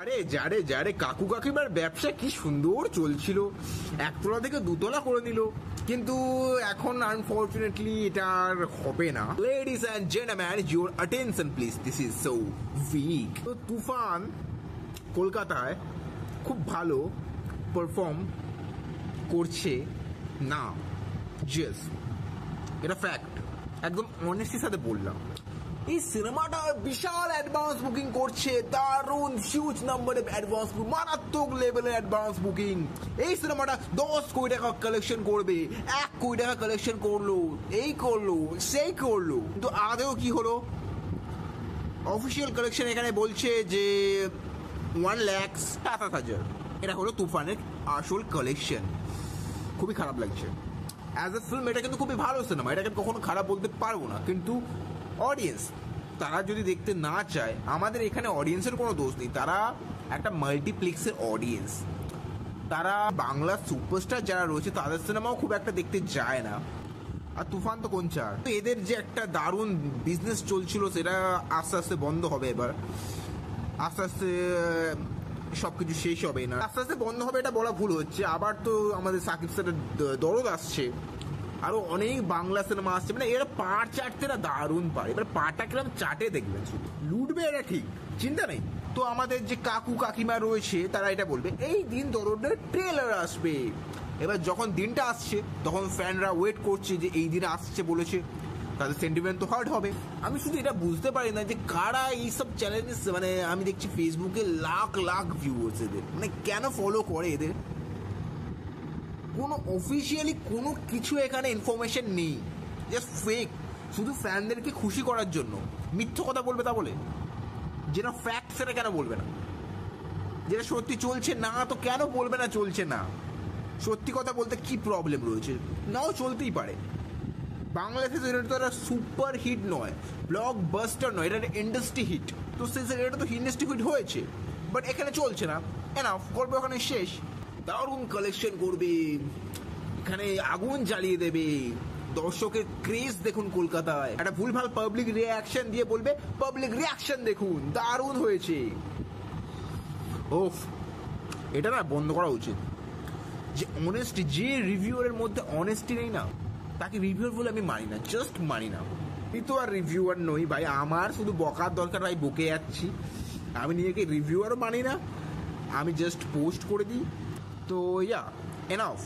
আরে যারে যারে কাকু কাকিমার ব্যবসা কি সুন্দর চলছিল, একতলা থেকে দুতলা করে নিল, কিন্তু এখন আনফরচুনেটলি এটা আর হবে না। Ladies and gentleman, your attention please, this is so weak. তো তুফান কলকাতায় খুব ভালো পারফর্ম করছে না, জাস্ট এটা ফ্যাক্ট, একদম অনেস্টির সাথে বললাম। এই সিনেমাটা বিশাল অ্যাডভান্স বুকিং করছে, দারুণ হিউজ নাম্বারে অ্যাডভান্স, মারাত্মক লেভেলের অ্যাডভান্স বুকিং। এই সিনেমাটা 10 কোটি টাকা কালেকশন করবে, 1 কোটি টাকা কালেকশন করলো, এই করলো সেই করলো, কিন্তু আদেও কি হলো? অফিসিয়াল কালেকশন এখানে বলছে যে 1,07,000। এটা হলো তুফানের আসল কালেকশন। খুবই খারাপ লাগছে। অ্যাজ এ ফিল্ম এটা কিন্তু খুবই ভালো সিনেমা, এটাকে কখনো খারাপ বলতে পারবো না, কিন্তু অডিয়েন্স তারা যদি দেখতে না চায়, আমাদের এখানে অডিয়েন্সের কোনো দোষ নেই, তারা একটা মাল্টিপ্লেক্সের অডিয়েন্স, তারা বাংলা সুপারস্টার যারা রয়েছে তাদের সিনেমাও খুব একটা দেখতে যায় না। আর তুফান তো কোন চার, এদের যে একটা দারুণ বিজনেস চলছিল সেটা আস্তে আস্তে বন্ধ হবে। এবার আস্তে আস্তে সবকিছু শেষ হবে না, আস্তে আস্তে বন্ধ হবে এটা বলা ভুল হচ্ছে। আবার তো আমাদের সাকিব স্যারের দরদ আসছে, আরো অনেক বাংলা সিনেমা আসছে, মানে এরা পাট চাটতে না দারুণ পারে। এবার পাটটা কিরকম চাটে দেখবেন, শুধু লুটবে এরা, ঠিক চিন্তা নেই। তো আমাদের যে কাকু কাকিমা রয়েছে তারা এটা বলবে এই দিন দরদের ট্রেলার আসবে। এবার যখন দিনটা আসছে তখন ফ্যানরা ওয়েট করছে যে এই দিনে আসছে বলেছে, তাদের সেন্টিমেন্ট তো হার্ট হবে। আমি শুধু এটা বুঝতে পারি না যে কারা এইসব চ্যালেঞ্জেস, মানে আমি দেখছি ফেসবুকে লাখ লাখ ভিউয়ার্স এদের, মানে কেন ফলো করে এদের? কোনো অফিসিয়ালি কোনো কিছু এখানে ইনফরমেশন নেই, জাস্ট ফেক, শুধু ফ্যানদেরকে খুশি করার জন্য মিথ্যে কথা বলবে। তা বলে যেটা ফ্যাক্ট সেটা কেন বলবে না? যেটা সত্যি চলছে না তো কেন বলবে না চলছে না? সত্যি কথা বলতে কি প্রবলেম রয়েছে? নাও চলতেই পারে। বাংলাদেশে এটা তো একটা সুপার হিট নয়, ব্লকবাস্টার নয়, এটা একটা ইন্ডাস্ট্রি হিট। তো এটা তো ইন্ডাস্ট্রি হিট হয়েছে, বাট এখানে চলছে না, এনাফ, করবে ওখানে শেষ। দারুণ কালেকশন করবে, এখানে আগুন জ্বালিয়ে দেবে, দর্শকের ক্রেজ দেখুন কলকাতায়। একটা ভুলভাল পাবলিক রিয়াকশন দিয়ে বলবে পাবলিক রিয়াকশন দেখুন দারুণ হয়েছে। ওফ, এটা না বন্ধ করা উচিত। যে অনেস্টি, যে রিভিউয়ারের মধ্যে অনেস্টি নেই না, তাকে রিভিউয়ার বলে আমি মানি না, জাস্ট মানি না। আমি তো আর রিভিউয়ার নই ভাই, আমার শুধু বকার দরকার ভাই, বকে যাচ্ছি। আমি নিজেকে রিভিউয়ারও মানি না, আমি জাস্ট পোস্ট করে দিই। তো ইয়া, এনাফ।